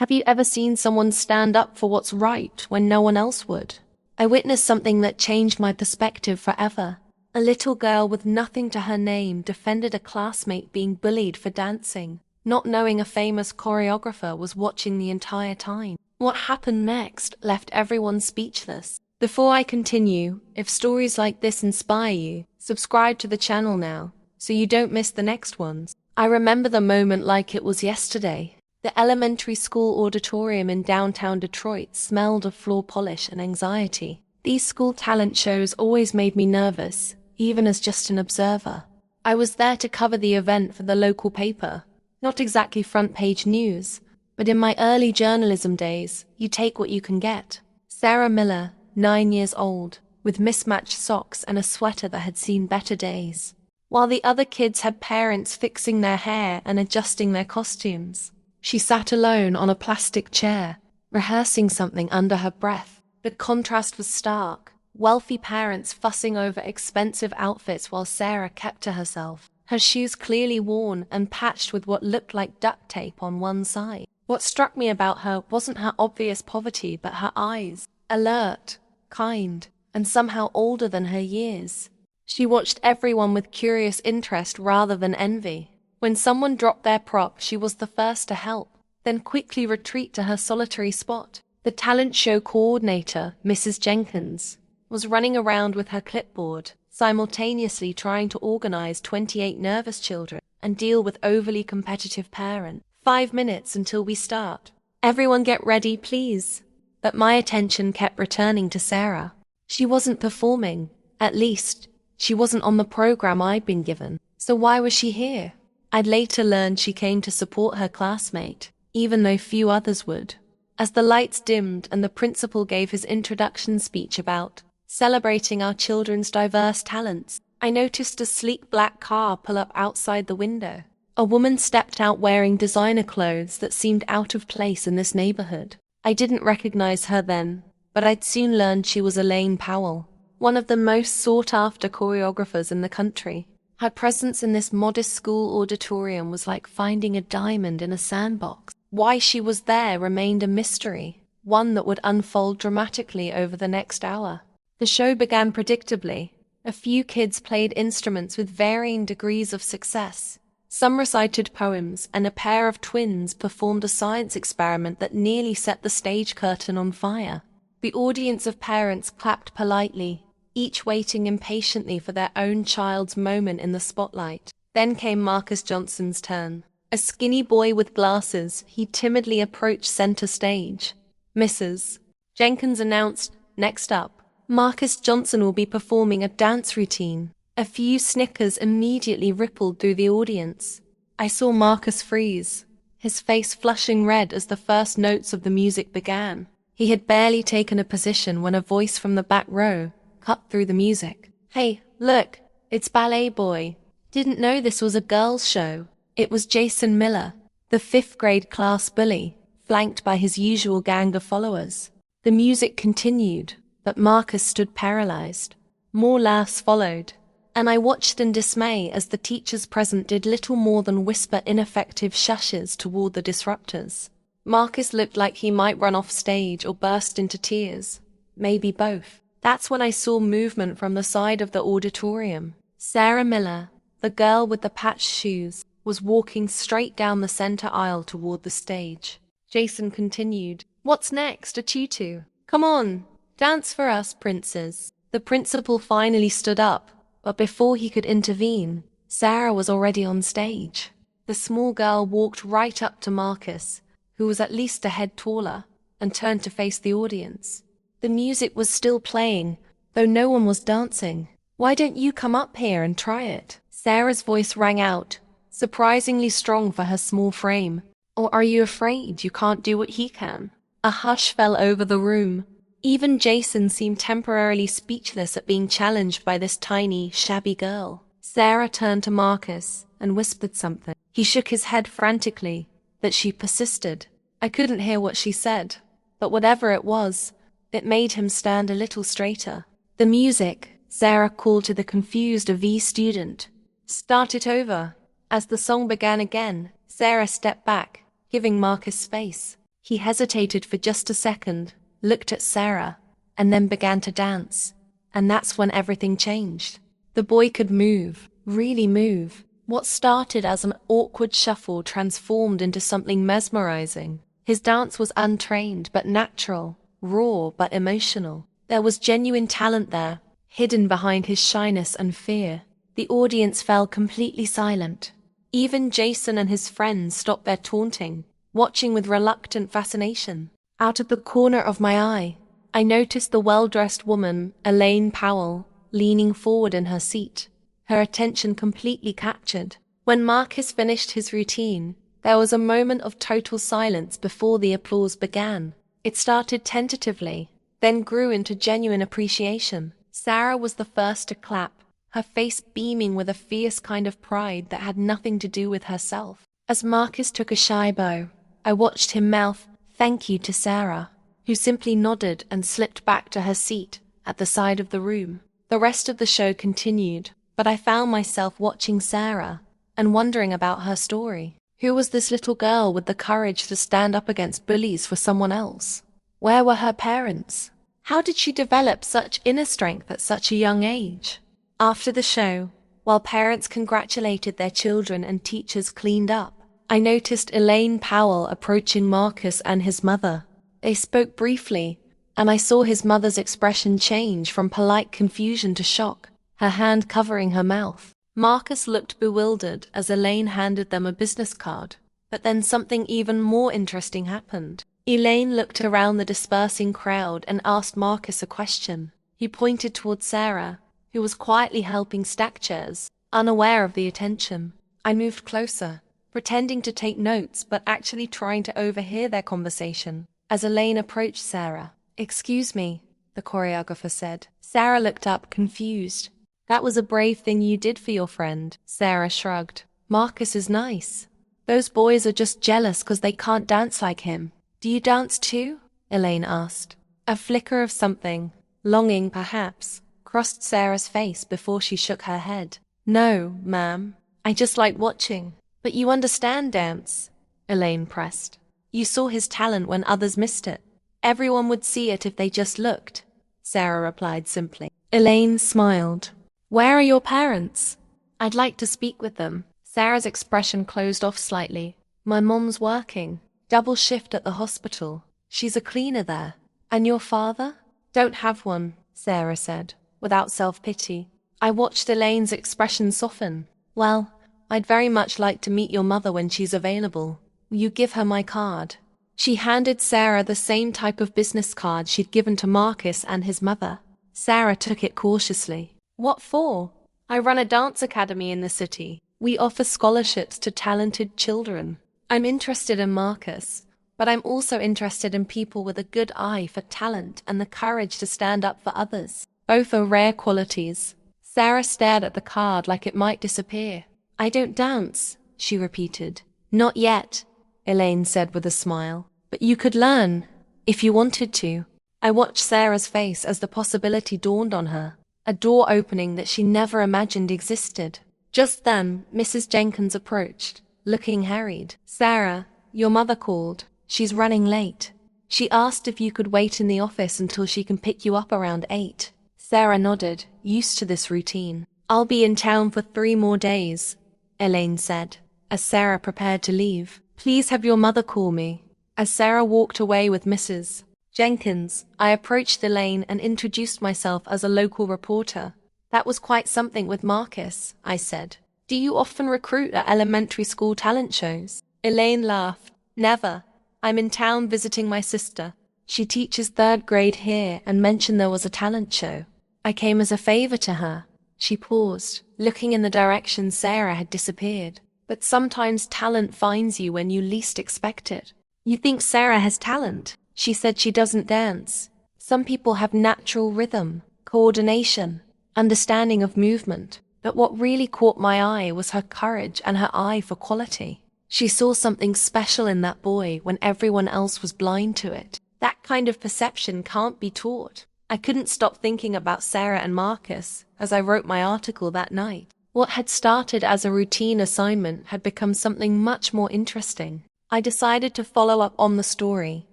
Have you ever seen someone stand up for what's right when no one else would? I witnessed something that changed my perspective forever. A little girl with nothing to her name defended a classmate being bullied for dancing, not knowing a famous choreographer was watching the entire time. What happened next left everyone speechless. Before I continue, if stories like this inspire you, subscribe to the channel now, so you don't miss the next ones. I remember the moment like it was yesterday. The elementary school auditorium in downtown Detroit smelled of floor polish and anxiety. These school talent shows always made me nervous, even as just an observer. I was there to cover the event for the local paper. Not exactly front-page news, but in my early journalism days, you take what you can get. Sarah Miller, 9 years old, with mismatched socks and a sweater that had seen better days, while the other kids had parents fixing their hair and adjusting their costumes. She sat alone on a plastic chair, rehearsing something under her breath. The contrast was stark. Wealthy parents fussing over expensive outfits while Sarah kept to herself, her shoes clearly worn and patched with what looked like duct tape on one side. What struck me about her wasn't her obvious poverty, but her eyes. Alert, kind, and somehow older than her years. She watched everyone with curious interest rather than envy. When someone dropped their prop, she was the first to help, then quickly retreat to her solitary spot. The talent show coordinator, Mrs. Jenkins, was running around with her clipboard, simultaneously trying to organize 28 nervous children and deal with overly competitive parents. 5 minutes until we start. Everyone get ready, please. But my attention kept returning to Sarah. She wasn't performing. At least, she wasn't on the program I'd been given. So why was she here? I'd later learned she came to support her classmate, even though few others would. As the lights dimmed and the principal gave his introduction speech about celebrating our children's diverse talents, I noticed a sleek black car pull up outside the window. A woman stepped out wearing designer clothes that seemed out of place in this neighborhood. I didn't recognize her then, but I'd soon learned she was Elaine Powell, one of the most sought-after choreographers in the country. Her presence in this modest school auditorium was like finding a diamond in a sandbox. Why she was there remained a mystery, one that would unfold dramatically over the next hour. The show began predictably. A few kids played instruments with varying degrees of success. Some recited poems, and a pair of twins performed a science experiment that nearly set the stage curtain on fire. The audience of parents clapped politely, each waiting impatiently for their own child's moment in the spotlight. Then came Marcus Johnson's turn. A skinny boy with glasses, he timidly approached center stage. Mrs. Jenkins announced, "Next up, Marcus Johnson will be performing a dance routine." A few snickers immediately rippled through the audience. I saw Marcus freeze, his face flushing red as the first notes of the music began. He had barely taken a position when a voice from the back row cut through the music. "Hey, look, it's Ballet Boy. Didn't know this was a girls' show." It was Jason Miller, the 5th grade class bully, flanked by his usual gang of followers. The music continued, but Marcus stood paralyzed. More laughs followed, and I watched in dismay as the teachers present did little more than whisper ineffective shushes toward the disruptors. Marcus looked like he might run off stage or burst into tears. Maybe both. That's when I saw movement from the side of the auditorium. Sarah Miller, the girl with the patched shoes, was walking straight down the center aisle toward the stage. Jason continued, "What's next? A tutu? Come on, dance for us, princes." The principal finally stood up, but before he could intervene, Sarah was already on stage. The small girl walked right up to Marcus, who was at least a head taller, and turned to face the audience. The music was still playing, though no one was dancing. "Why don't you come up here and try it?" Sarah's voice rang out, surprisingly strong for her small frame. "Or are you afraid you can't do what he can?" A hush fell over the room. Even Jason seemed temporarily speechless at being challenged by this tiny, shabby girl. Sarah turned to Marcus and whispered something. He shook his head frantically, but she persisted. I couldn't hear what she said, but whatever it was, it made him stand a little straighter. The music, Sarah called to the confused AV student. "Start it over." As the song began again, Sarah stepped back, giving Marcus space. He hesitated for just a second, looked at Sarah, and then began to dance. And that's when everything changed. The boy could move, really move. What started as an awkward shuffle transformed into something mesmerizing. His dance was untrained but natural, raw but emotional. There was genuine talent there, hidden behind his shyness and fear. The audience fell completely silent. Even Jason and his friends stopped their taunting, watching with reluctant fascination. Out of the corner of my eye, I noticed the well-dressed woman, Elaine Powell, leaning forward in her seat, her attention completely captured. When Marcus finished his routine, there was a moment of total silence before the applause began. It started tentatively, then grew into genuine appreciation. Sarah was the first to clap, her face beaming with a fierce kind of pride that had nothing to do with herself. As Marcus took a shy bow, I watched him mouth, "Thank you," to Sarah, who simply nodded and slipped back to her seat at the side of the room. The rest of the show continued, but I found myself watching Sarah and wondering about her story. Who was this little girl with the courage to stand up against bullies for someone else? Where were her parents? How did she develop such inner strength at such a young age? After the show, while parents congratulated their children and teachers cleaned up, I noticed Elaine Powell approaching Marcus and his mother. They spoke briefly, and I saw his mother's expression change from polite confusion to shock, her hand covering her mouth. Marcus looked bewildered as Elaine handed them a business card. But then something even more interesting happened. Elaine looked around the dispersing crowd and asked Marcus a question. He pointed toward Sarah, who was quietly helping stack chairs, unaware of the attention. I moved closer, pretending to take notes but actually trying to overhear their conversation. As Elaine approached Sarah, "Excuse me," the choreographer said. Sarah looked up, confused. "That was a brave thing you did for your friend." Sarah shrugged. "Marcus is nice. Those boys are just jealous because they can't dance like him." "Do you dance too?" Elaine asked. A flicker of something, longing perhaps, crossed Sarah's face before she shook her head. "No, ma'am. I just like watching." "But you understand dance," Elaine pressed. "You saw his talent when others missed it. Everyone would see it if they just looked," Sarah replied simply. Elaine smiled. "Where are your parents?" "I'd like to speak with them." Sarah's expression closed off slightly. "My mom's working. Double shift at the hospital. She's a cleaner there." "And your father?" "Don't have one," Sarah said, without self-pity. I watched Elaine's expression soften. "Well, I'd very much like to meet your mother when she's available. Will you give her my card?" She handed Sarah the same type of business card she'd given to Marcus and his mother. Sarah took it cautiously. "What for?" "I run a dance academy in the city. We offer scholarships to talented children. I'm interested in Marcus, but I'm also interested in people with a good eye for talent and the courage to stand up for others. Both are rare qualities." Sarah stared at the card like it might disappear. "I don't dance," she repeated. "Not yet," Elaine said with a smile. "But you could learn, if you wanted to." I watched Sarah's face as the possibility dawned on her, a door opening that she never imagined existed. Just then, Mrs. Jenkins approached, looking harried. "Sarah, your mother called. She's running late. She asked if you could wait in the office until she can pick you up around 8. Sarah nodded, used to this routine. "I'll be in town for 3 more days," Elaine said, as Sarah prepared to leave. "Please have your mother call me." As Sarah walked away with Mrs. Jenkins, I approached Elaine and introduced myself as a local reporter. "That was quite something with Marcus," I said. "Do you often recruit at elementary school talent shows?" Elaine laughed. "Never. I'm in town visiting my sister. She teaches 3rd grade here and mentioned there was a talent show. I came as a favor to her." She paused, looking in the direction Sarah had disappeared. "But sometimes talent finds you when you least expect it." "You think Sarah has talent?" She said she doesn't dance. "Some people have natural rhythm, coordination, understanding of movement. But what really caught my eye was her courage and her eye for quality. She saw something special in that boy when everyone else was blind to it. That kind of perception can't be taught." I couldn't stop thinking about Sarah and Marcus as I wrote my article that night. What had started as a routine assignment had become something much more interesting. I decided to follow up on the story,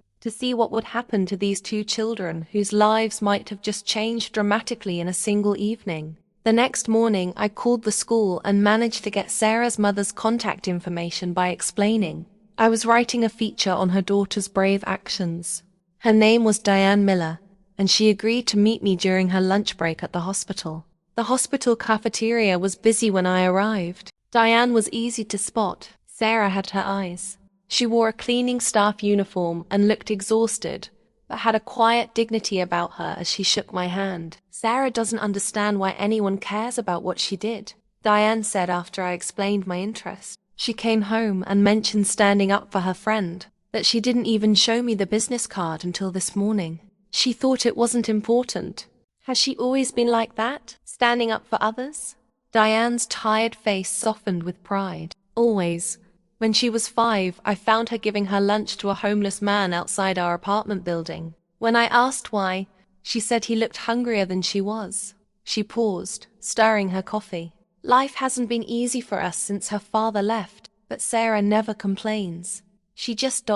to see what would happen to these two children whose lives might have just changed dramatically in a single evening. The next morning, I called the school and managed to get Sarah's mother's contact information by explaining I was writing a feature on her daughter's brave actions. Her name was Diane Miller, and she agreed to meet me during her lunch break at the hospital. The hospital cafeteria was busy when I arrived. Diane was easy to spot. Sarah had her eyes. She wore a cleaning staff uniform and looked exhausted, but had a quiet dignity about her as she shook my hand. Sarah doesn't understand why anyone cares about what she did, Diane said after I explained my interest. She came home and mentioned standing up for her friend, that she didn't even show me the business card until this morning. She thought it wasn't important. Has she always been like that, standing up for others? Diane's tired face softened with pride. Always. When she was 5, I found her giving her lunch to a homeless man outside our apartment building. When I asked why, she said he looked hungrier than she was. She paused, stirring her coffee. Life hasn't been easy for us since her father left, but Sarah never complains. She just ...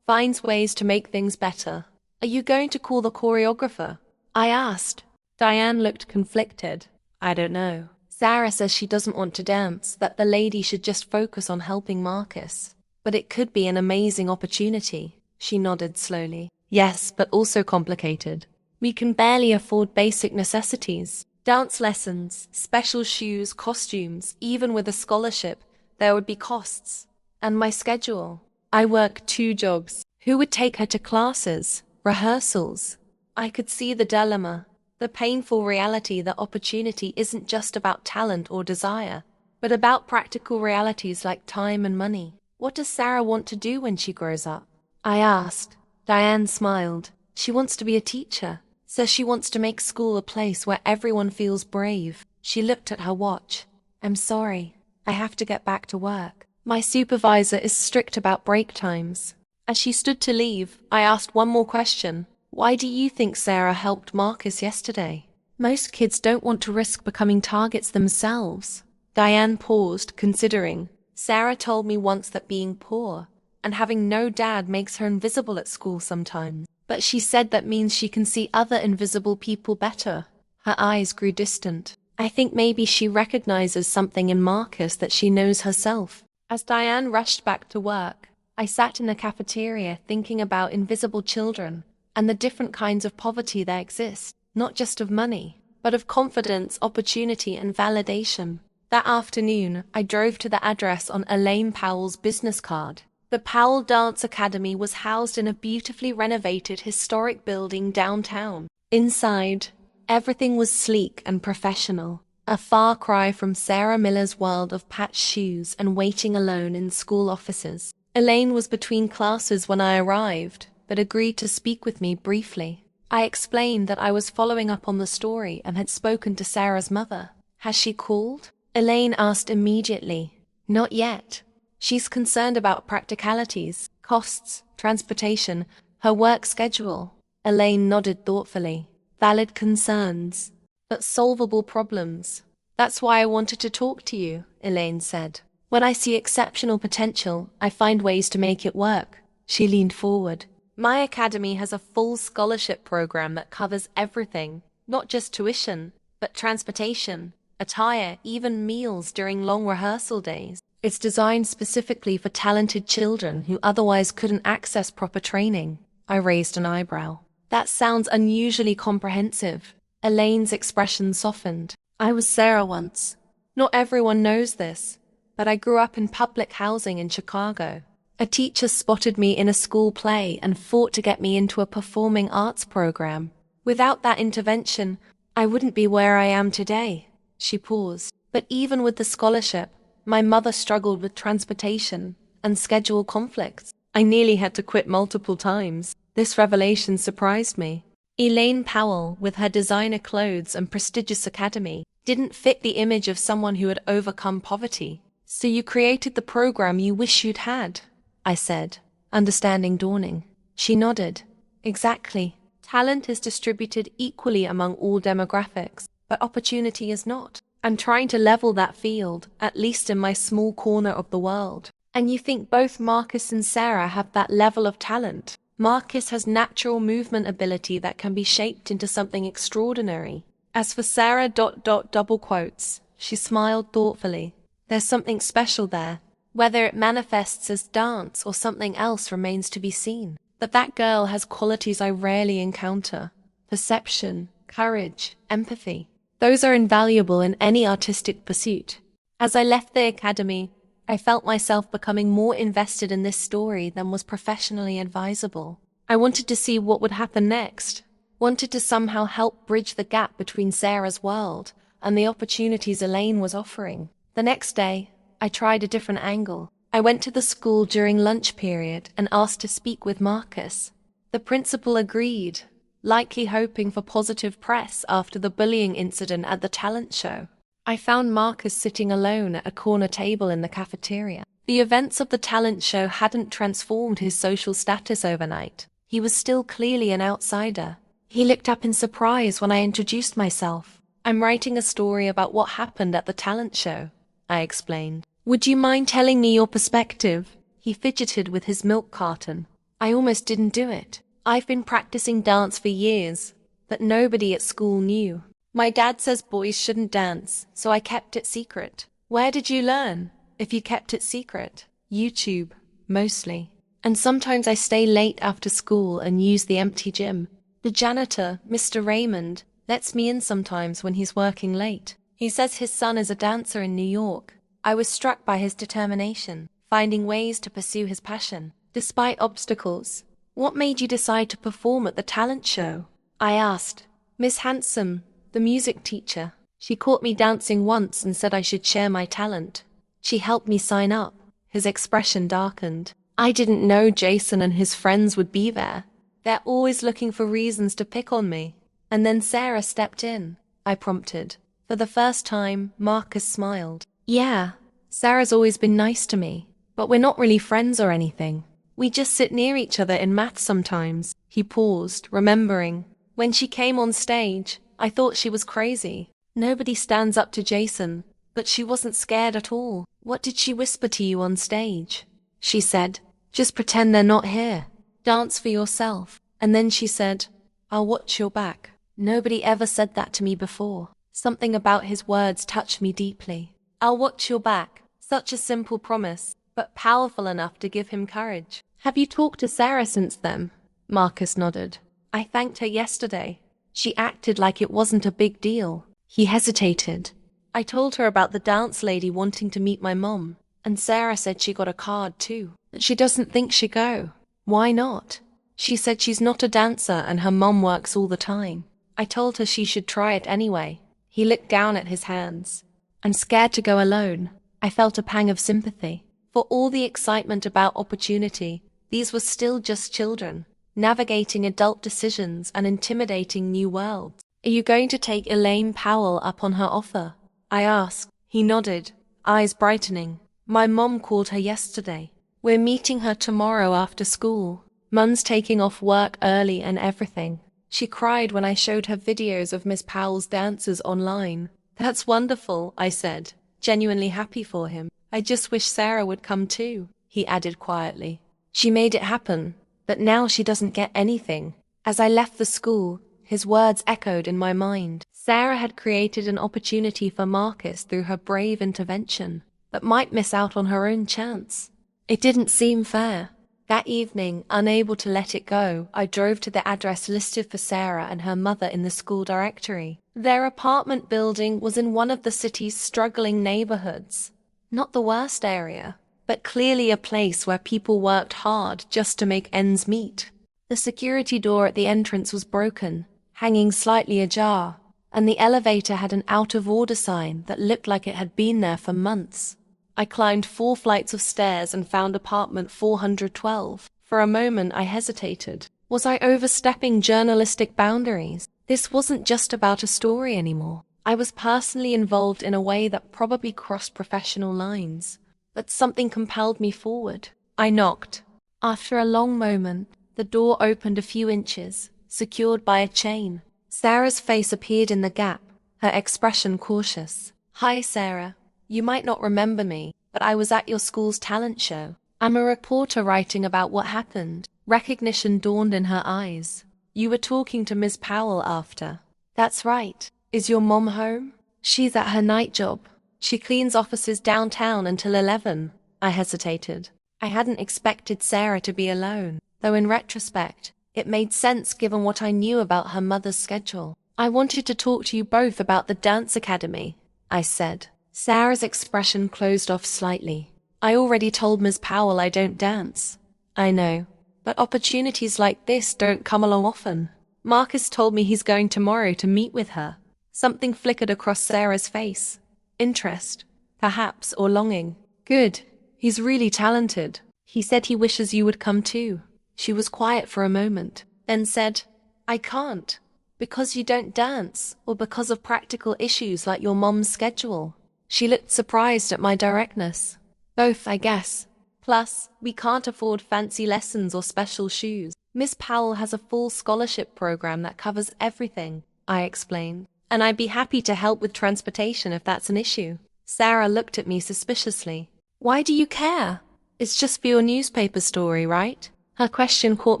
finds ways to make things better. Are you going to call the choreographer? I asked. Diane looked conflicted. I don't know. Sarah says she doesn't want to dance, that the lady should just focus on helping Marcus. But it could be an amazing opportunity. She nodded slowly. Yes, but also complicated. We can barely afford basic necessities. Dance lessons, special shoes, costumes, even with a scholarship, there would be costs. And my schedule. I work 2 jobs. Who would take her to classes, rehearsals? I could see the dilemma. The painful reality that opportunity isn't just about talent or desire, but about practical realities like time and money. What does Sarah want to do when she grows up? I asked. Diane smiled. She wants to be a teacher. Says she wants to make school a place where everyone feels brave. She looked at her watch. I'm sorry. I have to get back to work. My supervisor is strict about break times. As she stood to leave, I asked one more question. Why do you think Sarah helped Marcus yesterday? Most kids don't want to risk becoming targets themselves. Diane paused, considering. Sarah told me once that being poor and having no dad makes her invisible at school sometimes. But she said that means she can see other invisible people better. Her eyes grew distant. I think maybe she recognizes something in Marcus that she knows herself. As Diane rushed back to work, I sat in the cafeteria thinking about invisible children and the different kinds of poverty that exist, not just of money, but of confidence, opportunity, and validation. That afternoon, I drove to the address on Elaine Powell's business card. The Powell Dance Academy was housed in a beautifully renovated historic building downtown. Inside, everything was sleek and professional, a far cry from Sarah Miller's world of patched shoes and waiting alone in school offices. Elaine was between classes when I arrived, but agreed to speak with me briefly. I explained that I was following up on the story and had spoken to Sarah's mother. Has she called? Elaine asked immediately. Not yet. She's concerned about practicalities, costs, transportation, her work schedule. Elaine nodded thoughtfully. Valid concerns, but solvable problems. That's why I wanted to talk to you, Elaine said. When I see exceptional potential, I find ways to make it work. She leaned forward. My academy has a full scholarship program that covers everything, not just tuition, but transportation, attire, even meals during long rehearsal days. It's designed specifically for talented children who otherwise couldn't access proper training. I raised an eyebrow. That sounds unusually comprehensive. Elaine's expression softened. I was Sarah once. Not everyone knows this, but I grew up in public housing in Chicago. A teacher spotted me in a school play and fought to get me into a performing arts program. Without that intervention, I wouldn't be where I am today. She paused. But even with the scholarship, my mother struggled with transportation and schedule conflicts. I nearly had to quit multiple times. This revelation surprised me. Elaine Powell, with her designer clothes and prestigious academy, didn't fit the image of someone who had overcome poverty. So you created the program you wish you'd had, I said, understanding dawning. She nodded. Exactly. Talent is distributed equally among all demographics, but opportunity is not. I'm trying to level that field, at least in my small corner of the world. And you think both Marcus and Sarah have that level of talent? Marcus has natural movement ability that can be shaped into something extraordinary. As for Sarah double quotes, she smiled thoughtfully. There's something special there. Whether it manifests as dance or something else remains to be seen. But that girl has qualities I rarely encounter. Perception, courage, empathy. Those are invaluable in any artistic pursuit. As I left the academy, I felt myself becoming more invested in this story than was professionally advisable. I wanted to see what would happen next. Wanted to somehow help bridge the gap between Sarah's world and the opportunities Elaine was offering. The next day, I tried a different angle. I went to the school during lunch period and asked to speak with Marcus. The principal agreed, likely hoping for positive press after the bullying incident at the talent show. I found Marcus sitting alone at a corner table in the cafeteria. The events of the talent show hadn't transformed his social status overnight. He was still clearly an outsider. He looked up in surprise when I introduced myself. I'm writing a story about what happened at the talent show, I explained. Would you mind telling me your perspective? He fidgeted with his milk carton. I almost didn't do it. I've been practicing dance for years, but nobody at school knew. My dad says boys shouldn't dance, so I kept it secret. Where did you learn, if you kept it secret? YouTube, mostly. And sometimes I stay late after school and use the empty gym. The janitor, Mr. Raymond, lets me in sometimes when he's working late. He says his son is a dancer in New York. I was struck by his determination, finding ways to pursue his passion, despite obstacles. What made you decide to perform at the talent show? I asked. Miss Handsome, the music teacher. She caught me dancing once and said I should share my talent. She helped me sign up. His expression darkened. I didn't know Jason and his friends would be there. They're always looking for reasons to pick on me. And then Sarah stepped in, I prompted. For the first time, Marcus smiled. Yeah, Sarah's always been nice to me, but we're not really friends or anything. We just sit near each other in math sometimes. He paused, remembering. When she came on stage, I thought she was crazy. Nobody stands up to Jason, but she wasn't scared at all. What did she whisper to you on stage? She said, just pretend they're not here. Dance for yourself. And then she said, I'll watch your back. Nobody ever said that to me before. Something about his words touched me deeply. I'll watch your back. Such a simple promise, but powerful enough to give him courage. Have you talked to Sarah since then? Marcus nodded. I thanked her yesterday. She acted like it wasn't a big deal. He hesitated. I told her about the dance lady wanting to meet my mom, and Sarah said she got a card too, that she doesn't think she'd go. Why not? She said she's not a dancer and her mom works all the time. I told her she should try it anyway. He looked down at his hands. I'm scared to go alone. I felt a pang of sympathy. For all the excitement about opportunity, these were still just children, navigating adult decisions and intimidating new worlds. Are you going to take Elaine Powell up on her offer? I asked. He nodded, eyes brightening. My mom called her yesterday. We're meeting her tomorrow after school. Mum's taking off work early and everything. She cried when I showed her videos of Miss Powell's dances online. That's wonderful, I said, genuinely happy for him. I just wish Sarah would come too, he added quietly. She made it happen, but now she doesn't get anything. As I left the school, his words echoed in my mind. Sarah had created an opportunity for Marcus through her brave intervention, but might miss out on her own chance. It didn't seem fair. That evening, unable to let it go, I drove to the address listed for Sarah and her mother in the school directory. Their apartment building was in one of the city's struggling neighborhoods. Not the worst area, but clearly a place where people worked hard just to make ends meet. The security door at the entrance was broken, hanging slightly ajar, and the elevator had an out-of-order sign that looked like it had been there for months. I climbed 4 flights of stairs and found apartment 412. For a moment I hesitated. Was I overstepping journalistic boundaries? This wasn't just about a story anymore. I was personally involved in a way that probably crossed professional lines. But something compelled me forward. I knocked. After a long moment, the door opened a few inches, secured by a chain. Sarah's face appeared in the gap, her expression cautious. Hi, Sarah. You might not remember me, but I was at your school's talent show. I'm a reporter writing about what happened. Recognition dawned in her eyes. You were talking to Ms. Powell after. That's right. Is your mom home? She's at her night job. She cleans offices downtown until 11. I hesitated. I hadn't expected Sarah to be alone, though in retrospect, it made sense given what I knew about her mother's schedule. I wanted to talk to you both about the dance academy, I said. Sarah's expression closed off slightly. I already told Ms. Powell I don't dance. I know, but opportunities like this don't come along often. Marcus told me he's going tomorrow to meet with her. Something flickered across Sarah's face. Interest, perhaps, or longing. Good. He's really talented. He said he wishes you would come too. She was quiet for a moment, then said, I can't. Because you don't dance, or because of practical issues like your mom's schedule. She looked surprised at my directness. Both, I guess. Plus, we can't afford fancy lessons or special shoes. Miss Powell has a full scholarship program that covers everything, I explained. And I'd be happy to help with transportation if that's an issue. Sarah looked at me suspiciously. Why do you care? It's just for your newspaper story, right? Her question caught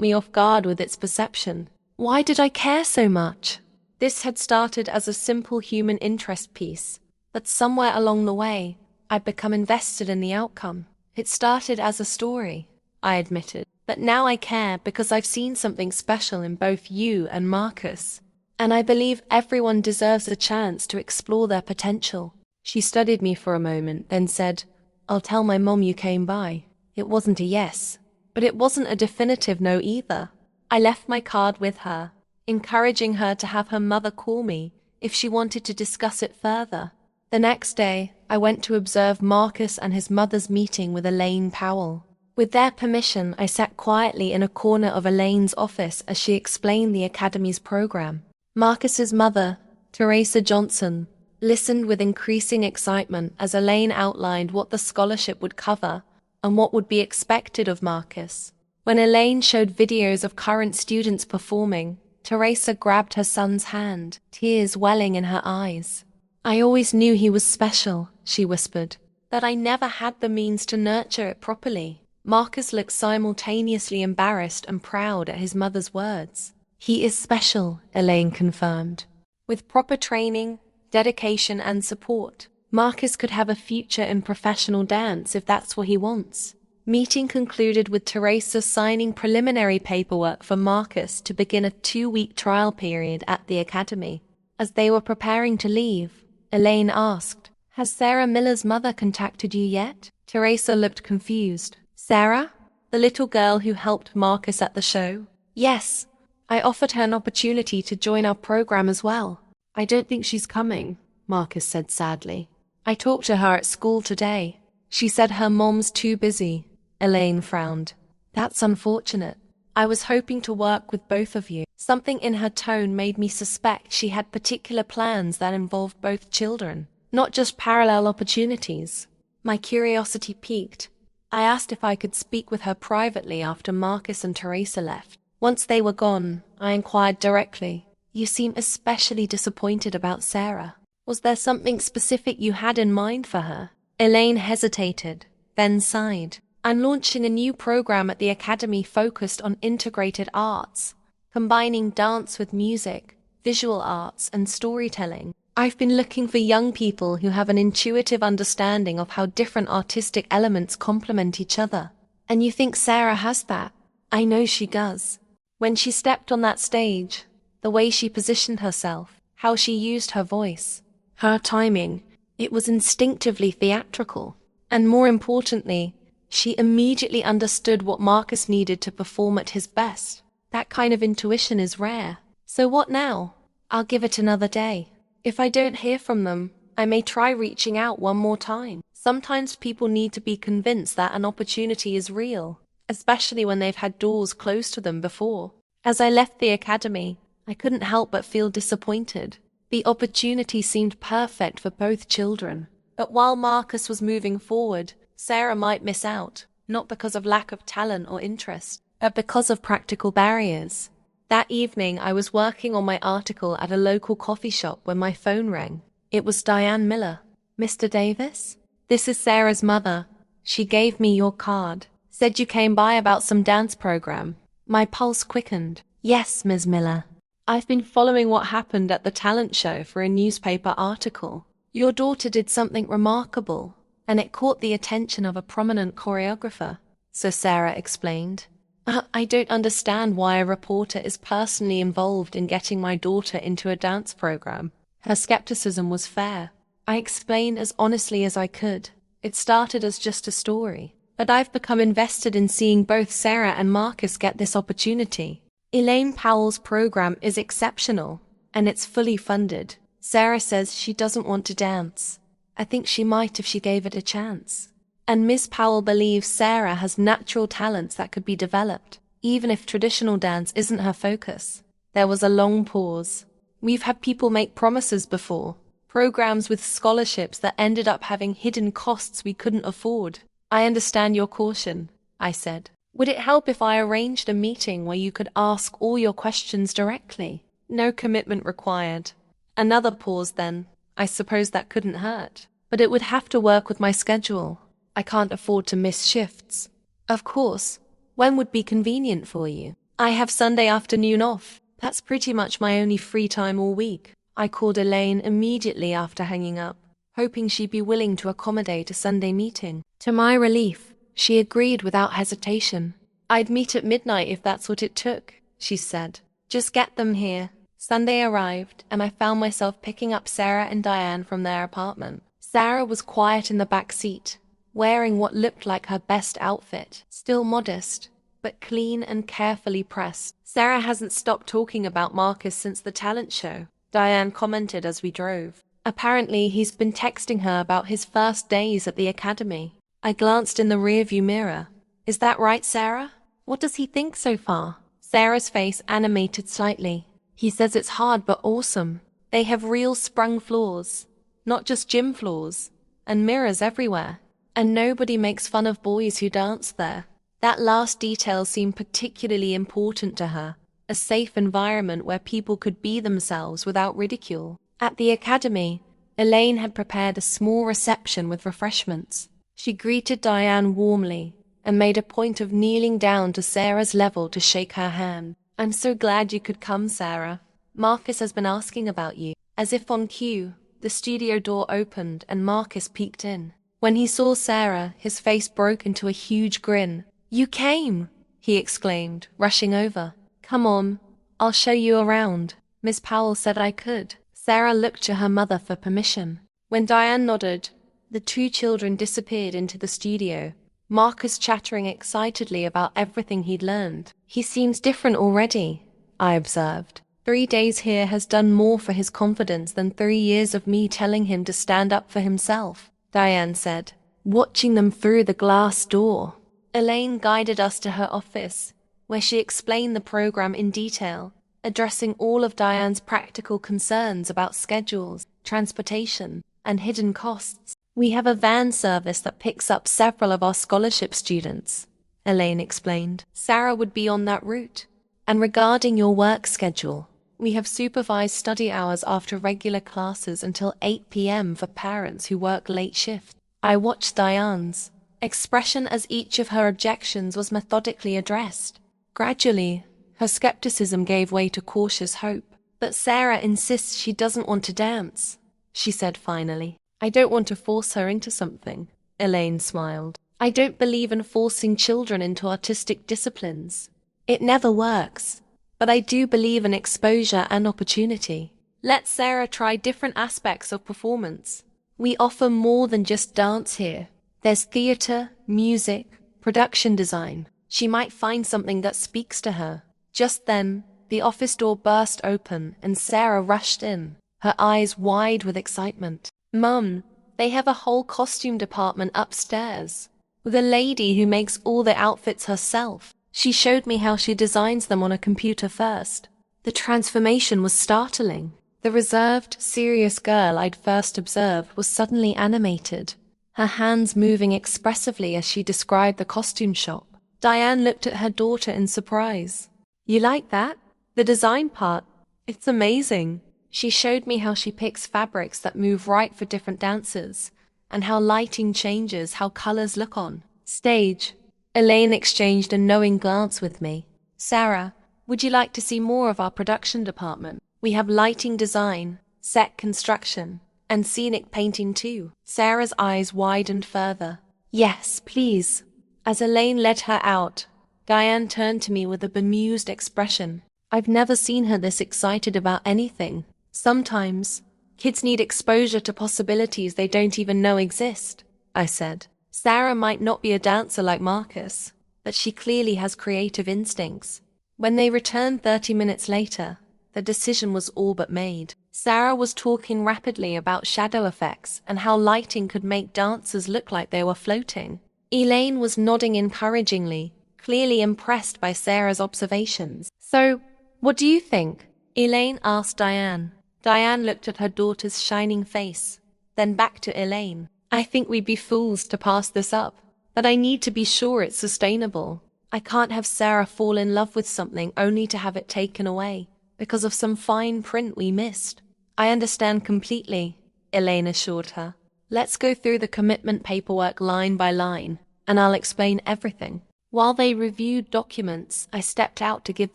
me off guard with its perception. Why did I care so much? This had started as a simple human interest piece, but somewhere along the way, I'd become invested in the outcome. It started as a story, I admitted, but now I care because I've seen something special in both you and Marcus. And I believe everyone deserves a chance to explore their potential. She studied me for a moment, then said, I'll tell my mom you came by. It wasn't a yes, but it wasn't a definitive no either. I left my card with her, encouraging her to have her mother call me if she wanted to discuss it further. The next day, I went to observe Marcus and his mother's meeting with Elaine Powell. With their permission, I sat quietly in a corner of Elaine's office as she explained the academy's program. Marcus's mother, Teresa Johnson, listened with increasing excitement as Elaine outlined what the scholarship would cover and what would be expected of Marcus. When Elaine showed videos of current students performing, Teresa grabbed her son's hand, tears welling in her eyes. I always knew he was special, she whispered, that I never had the means to nurture it properly. Marcus looked simultaneously embarrassed and proud at his mother's words. He is special, Elaine confirmed. With proper training, dedication and support, Marcus could have a future in professional dance if that's what he wants. Meeting concluded with Teresa signing preliminary paperwork for Marcus to begin a 2-week trial period at the academy. As they were preparing to leave, Elaine asked, Has Sarah Miller's mother contacted you yet? Teresa looked confused. Sarah? The little girl who helped Marcus at the show? Yes. I offered her an opportunity to join our program as well. I don't think she's coming, Marcus said sadly. I talked to her at school today. She said her mom's too busy. Elaine frowned. That's unfortunate. I was hoping to work with both of you. Something in her tone made me suspect she had particular plans that involved both children, not just parallel opportunities. My curiosity piqued. I asked if I could speak with her privately after Marcus and Teresa left. Once they were gone, I inquired directly. You seem especially disappointed about Sarah. Was there something specific you had in mind for her? Elaine hesitated, then sighed. I'm launching a new program at the Academy focused on integrated arts, combining dance with music, visual arts, and storytelling. I've been looking for young people who have an intuitive understanding of how different artistic elements complement each other. And you think Sarah has that? I know she does. When she stepped on that stage, the way she positioned herself, how she used her voice, her timing, it was instinctively theatrical. And more importantly, she immediately understood what Marcus needed to perform at his best. That kind of intuition is rare. So what now? I'll give it another day. If I don't hear from them, I may try reaching out one more time. Sometimes people need to be convinced that an opportunity is real, especially when they've had doors closed to them before. As I left the academy, I couldn't help but feel disappointed. The opportunity seemed perfect for both children. But while Marcus was moving forward, Sarah might miss out, not because of lack of talent or interest, but because of practical barriers. That evening, I was working on my article at a local coffee shop when my phone rang. It was Diane Miller. Mr. Davis? "This is Sarah's mother. She gave me your card. Said you came by about some dance program." My pulse quickened. "Yes, Ms. Miller. I've been following what happened at the talent show for a newspaper article. Your daughter did something remarkable, and it caught the attention of a prominent choreographer," so Sarah explained. I don't understand why a reporter is personally involved in getting my daughter into a dance program." Her skepticism was fair. I explained as honestly as I could. It started as just a story, but I've become invested in seeing both Sarah and Marcus get this opportunity. Elaine Powell's program is exceptional, and it's fully funded. Sarah says she doesn't want to dance. I think she might if she gave it a chance. And Miss Powell believes Sarah has natural talents that could be developed, even if traditional dance isn't her focus. There was a long pause. We've had people make promises before, programs with scholarships that ended up having hidden costs we couldn't afford. "I understand your caution," I said. "Would it help if I arranged a meeting where you could ask all your questions directly? No commitment required." Another pause then. I suppose that couldn't hurt, but it would have to work with my schedule. I can't afford to miss shifts. "Of course. When would be convenient for you?" "I have Sunday afternoon off. That's pretty much my only free time all week." I called Elaine immediately after hanging up, hoping she'd be willing to accommodate a Sunday meeting. To my relief, she agreed without hesitation. "I'd meet at midnight if that's what it took," she said. "Just get them here." Sunday arrived, and I found myself picking up Sarah and Diane from their apartment. Sarah was quiet in the back seat, wearing what looked like her best outfit, still modest, but clean and carefully pressed. "Sarah hasn't stopped talking about Marcus since the talent show," Diane commented as we drove. "Apparently he's been texting her about his first days at the academy." I glanced in the rearview mirror. "Is that right, Sarah? What does he think so far?" Sarah's face animated slightly. "He says it's hard but awesome. They have real sprung floors, not just gym floors, and mirrors everywhere. And nobody makes fun of boys who dance there." That last detail seemed particularly important to her, a safe environment where people could be themselves without ridicule. At the academy, Elaine had prepared a small reception with refreshments. She greeted Diane warmly and made a point of kneeling down to Sarah's level to shake her hand. "I'm so glad you could come, Sarah. Marcus has been asking about you." As if on cue, the studio door opened and Marcus peeked in. When he saw Sarah, his face broke into a huge grin. "You came!" he exclaimed, rushing over. "Come on, I'll show you around." Miss Powell said I could. Sarah looked to her mother for permission. When Diane nodded, the two children disappeared into the studio, Marcus chattering excitedly about everything he'd learned. "He seems different already," I observed. 3 days here has done more for his confidence than 3 years of me telling him to stand up for himself," Diane said, watching them through the glass door. Elaine guided us to her office, where she explained the program in detail, addressing all of Diane's practical concerns about schedules, transportation, and hidden costs. "We have a van service that picks up several of our scholarship students," Elaine explained. "Sarah would be on that route. And regarding your work schedule, we have supervised study hours after regular classes until 8 p.m. for parents who work late shifts." I watched Diane's expression as each of her objections was methodically addressed. Gradually, her skepticism gave way to cautious hope. "But Sarah insists she doesn't want to dance," she said finally. "I don't want to force her into something," Elaine smiled. "I don't believe in forcing children into artistic disciplines. It never works. But I do believe in exposure and opportunity. Let Sarah try different aspects of performance. We offer more than just dance here. There's theater, music, production design. She might find something that speaks to her." Just then, the office door burst open and Sarah rushed in, her eyes wide with excitement. "Mum, they have a whole costume department upstairs, with a lady who makes all the outfits herself. She showed me how she designs them on a computer first." The transformation was startling. The reserved, serious girl I'd first observed was suddenly animated, her hands moving expressively as she described the costume shop. Diane looked at her daughter in surprise. "You like that? The design part? It's amazing." She showed me how she picks fabrics that move right for different dances, and how lighting changes how colors look on stage. Elaine exchanged a knowing glance with me. Sarah, would you like to see more of our production department? We have lighting design, set construction, and scenic painting too. Sarah's eyes widened further. Yes, please. As Elaine led her out, Diane turned to me with a bemused expression. I've never seen her this excited about anything. Sometimes, kids need exposure to possibilities they don't even know exist, I said. Sarah might not be a dancer like Marcus, but she clearly has creative instincts. When they returned 30 minutes later, the decision was all but made. Sarah was talking rapidly about shadow effects and how lighting could make dancers look like they were floating. Elaine was nodding encouragingly, clearly impressed by Sarah's observations. So, what do you think? Elaine asked Diane. Diane looked at her daughter's shining face, then back to Elaine. I think we'd be fools to pass this up, but I need to be sure it's sustainable. I can't have Sarah fall in love with something only to have it taken away because of some fine print we missed. I understand completely, Elaine assured her. Let's go through the commitment paperwork line by line, and I'll explain everything. While they reviewed documents, I stepped out to give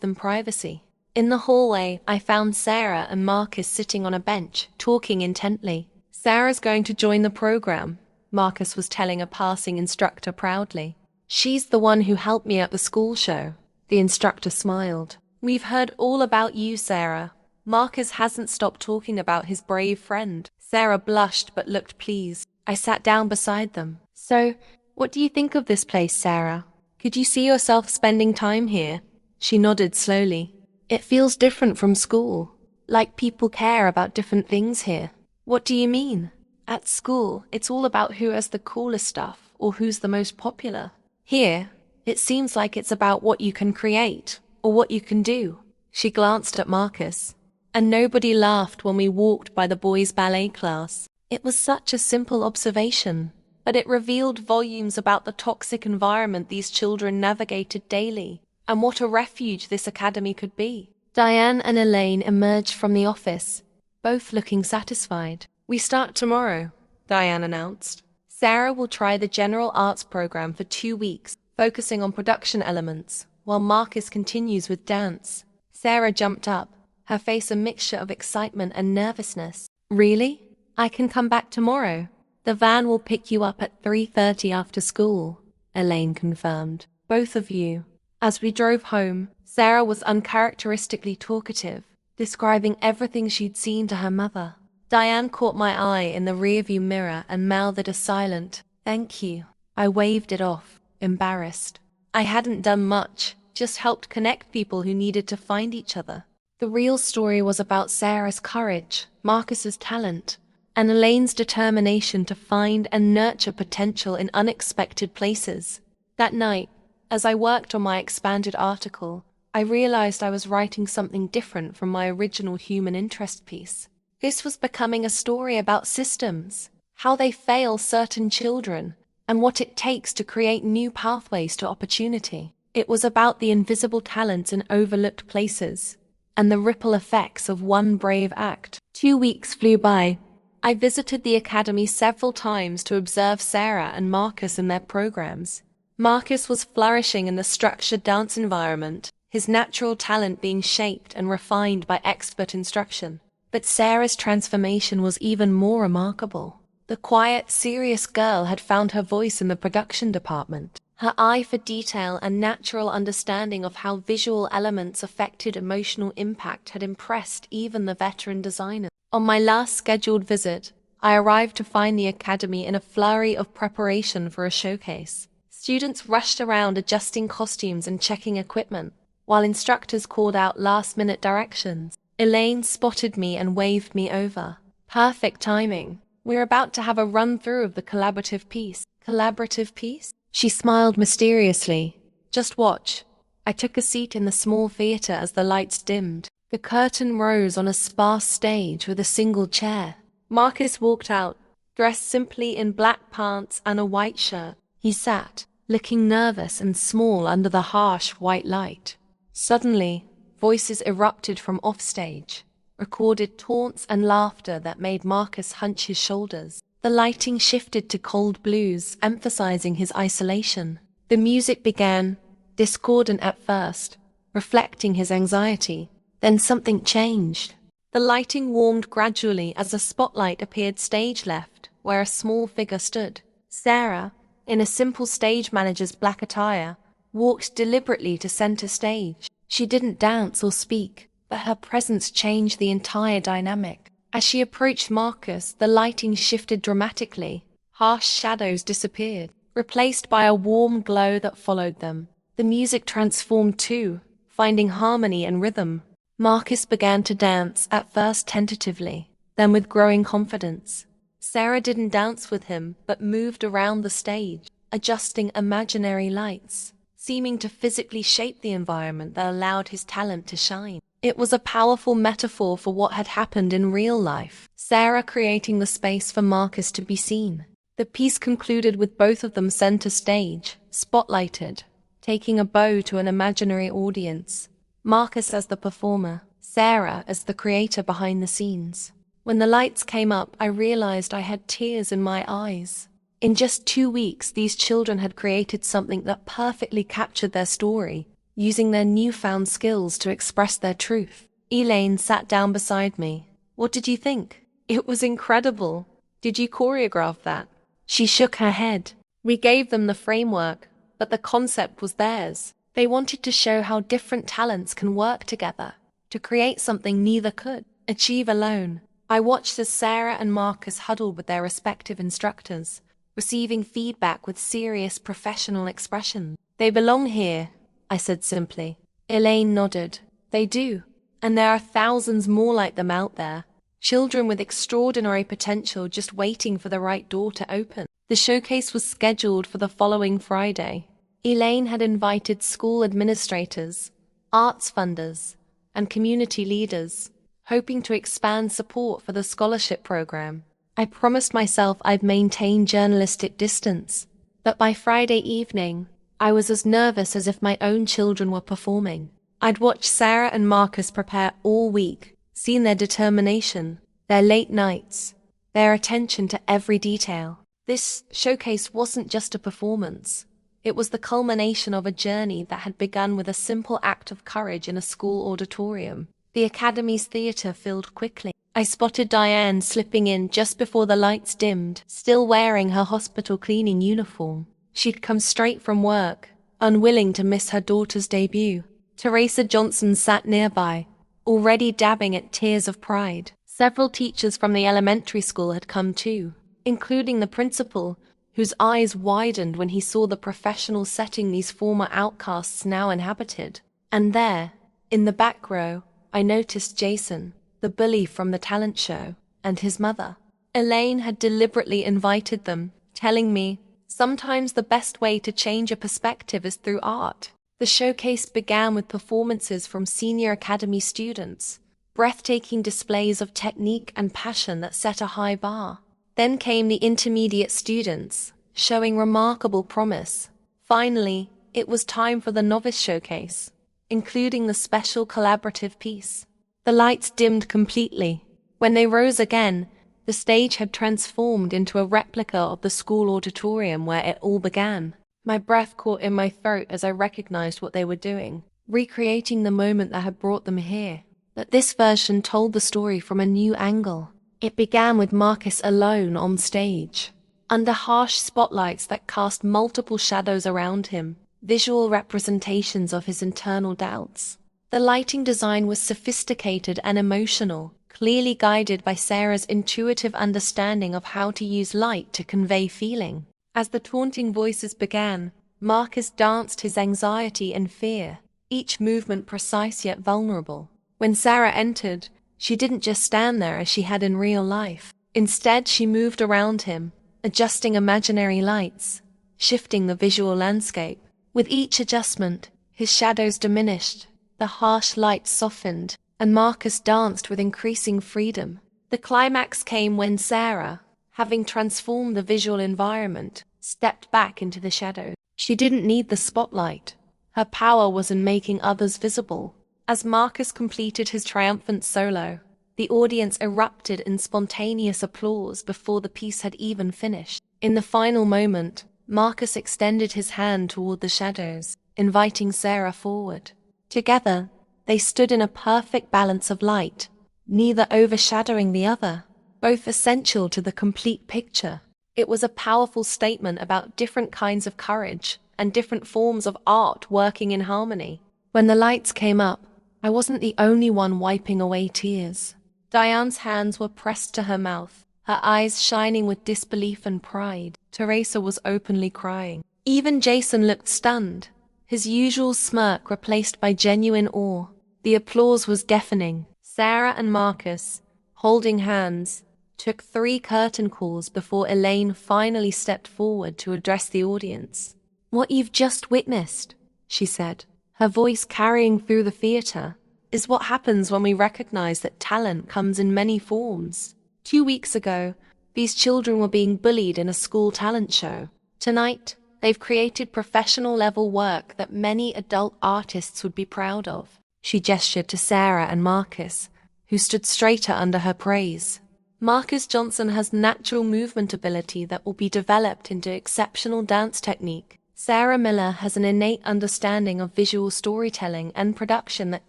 them privacy. In the hallway, I found Sarah and Marcus sitting on a bench, talking intently. Sarah's going to join the program, Marcus was telling a passing instructor proudly. She's the one who helped me at the school show. The instructor smiled. We've heard all about you, Sarah. Marcus hasn't stopped talking about his brave friend. Sarah blushed but looked pleased. I sat down beside them. So, what do you think of this place, Sarah? Could you see yourself spending time here? She nodded slowly. It feels different from school. Like people care about different things here. What do you mean? At school, it's all about who has the coolest stuff or who's the most popular. Here, it seems like it's about what you can create or what you can do. She glanced at Marcus. And nobody laughed when we walked by the boys' ballet class. It was such a simple observation, but it revealed volumes about the toxic environment these children navigated daily, and what a refuge this academy could be. Diane and Elaine emerged from the office, both looking satisfied. We start tomorrow, Diane announced. Sarah will try the general arts program for 2 weeks, focusing on production elements, while Marcus continues with dance. Sarah jumped up, her face a mixture of excitement and nervousness. Really? I can come back tomorrow. The van will pick you up at 3:30 after school, Elaine confirmed. Both of you. As we drove home, Sarah was uncharacteristically talkative, describing everything she'd seen to her mother. Diane caught my eye in the rearview mirror and mouthed a silent, "Thank you." I waved it off, embarrassed. I hadn't done much, just helped connect people who needed to find each other. The real story was about Sarah's courage, Marcus's talent, and Elaine's determination to find and nurture potential in unexpected places. That night, as I worked on my expanded article, I realized I was writing something different from my original human interest piece. This was becoming a story about systems, how they fail certain children, and what it takes to create new pathways to opportunity. It was about the invisible talents in overlooked places, and the ripple effects of one brave act. 2 weeks flew by. I visited the academy several times to observe Sarah and Marcus in their programs. Marcus was flourishing in the structured dance environment, his natural talent being shaped and refined by expert instruction. But Sarah's transformation was even more remarkable. The quiet, serious girl had found her voice in the production department. Her eye for detail and natural understanding of how visual elements affected emotional impact had impressed even the veteran designers. On my last scheduled visit, I arrived to find the academy in a flurry of preparation for a showcase. Students rushed around adjusting costumes and checking equipment, while instructors called out last-minute directions. Elaine spotted me and waved me over. Perfect timing. We're about to have a run-through of the collaborative piece. Collaborative piece? She smiled mysteriously. Just watch. I took a seat in the small theater as the lights dimmed. The curtain rose on a sparse stage with a single chair. Marcus walked out, dressed simply in black pants and a white shirt. He sat, looking nervous and small under the harsh white light. Suddenly, voices erupted from offstage, recorded taunts and laughter that made Marcus hunch his shoulders. The lighting shifted to cold blues, emphasizing his isolation. The music began, discordant at first, reflecting his anxiety. Then something changed. The lighting warmed gradually as a spotlight appeared stage left, where a small figure stood. Sarah, in a simple stage manager's black attire, walked deliberately to center stage. She didn't dance or speak, but her presence changed the entire dynamic. As she approached Marcus, the lighting shifted dramatically. Harsh shadows disappeared, replaced by a warm glow that followed them. The music transformed too, finding harmony and rhythm. Marcus began to dance, at first tentatively, then with growing confidence. Sarah didn't dance with him, but moved around the stage, adjusting imaginary lights, seeming to physically shape the environment that allowed his talent to shine. It was a powerful metaphor for what had happened in real life, Sarah creating the space for Marcus to be seen. The piece concluded with both of them center stage, spotlighted, taking a bow to an imaginary audience. Marcus as the performer, Sarah as the creator behind the scenes. When the lights came up, I realized I had tears in my eyes. In just 2 weeks, these children had created something that perfectly captured their story, using their newfound skills to express their truth. Elaine sat down beside me. "What did you think?" "It was incredible. Did you choreograph that?" She shook her head. "We gave them the framework, but the concept was theirs. They wanted to show how different talents can work together, to create something neither could achieve alone." I watched as Sarah and Marcus huddled with their respective instructors, receiving feedback with serious professional expression. "They belong here," I said simply. Elaine nodded. "They do. And there are thousands more like them out there. Children with extraordinary potential just waiting for the right door to open." The showcase was scheduled for the following Friday. Elaine had invited school administrators, arts funders, and community leaders, hoping to expand support for the scholarship program. I promised myself I'd maintain journalistic distance, but by Friday evening, I was as nervous as if my own children were performing. I'd watched Sarah and Marcus prepare all week, seen their determination, their late nights, their attention to every detail. This showcase wasn't just a performance. It was the culmination of a journey that had begun with a simple act of courage in a school auditorium. The Academy's theater filled quickly. I spotted Diane slipping in just before the lights dimmed, still wearing her hospital cleaning uniform. She'd come straight from work, unwilling to miss her daughter's debut. Teresa Johnson sat nearby, already dabbing at tears of pride. Several teachers from the elementary school had come too, including the principal, whose eyes widened when he saw the professional setting these former outcasts now inhabited. And there, in the back row, I noticed Jason, the bully from the talent show, and his mother. Elaine had deliberately invited them, telling me, "Sometimes the best way to change a perspective is through art." The showcase began with performances from senior academy students, breathtaking displays of technique and passion that set a high bar. Then came the intermediate students, showing remarkable promise. Finally, it was time for the novice showcase, including the special collaborative piece. The lights dimmed completely. When they rose again, the stage had transformed into a replica of the school auditorium where it all began. My breath caught in my throat as I recognized what they were doing, recreating the moment that had brought them here. But this version told the story from a new angle. It began with Marcus alone on stage, under harsh spotlights that cast multiple shadows around him, visual representations of his internal doubts. The lighting design was sophisticated and emotional, clearly guided by Sarah's intuitive understanding of how to use light to convey feeling. As the taunting voices began, Marcus danced his anxiety and fear, each movement precise yet vulnerable. When Sarah entered, she didn't just stand there as she had in real life. Instead, she moved around him, adjusting imaginary lights, shifting the visual landscape. With each adjustment, his shadows diminished, the harsh light softened, and Marcus danced with increasing freedom. The climax came when Sarah, having transformed the visual environment, stepped back into the shadows. She didn't need the spotlight. Her power was in making others visible. As Marcus completed his triumphant solo, The audience erupted in spontaneous applause before the piece had even finished. In the final moment, Marcus extended his hand toward the shadows, inviting Sarah forward. Together, they stood in a perfect balance of light, neither overshadowing the other, both essential to the complete picture. It was a powerful statement about different kinds of courage and different forms of art working in harmony. When the lights came up, I wasn't the only one wiping away tears. Diane's hands were pressed to her mouth, her eyes shining with disbelief and pride. Teresa was openly crying. Even Jason looked stunned, his usual smirk replaced by genuine awe. The applause was deafening. Sarah and Marcus, holding hands, took 3 curtain calls before Elaine finally stepped forward to address the audience. "What you've just witnessed," she said, her voice carrying through the theater, "is what happens when we recognize that talent comes in many forms. 2 weeks ago, these children were being bullied in a school talent show. Tonight, they've created professional-level work that many adult artists would be proud of." She gestured to Sarah and Marcus, who stood straighter under her praise. "Marcus Johnson has natural movement ability that will be developed into exceptional dance technique. Sarah Miller has an innate understanding of visual storytelling and production that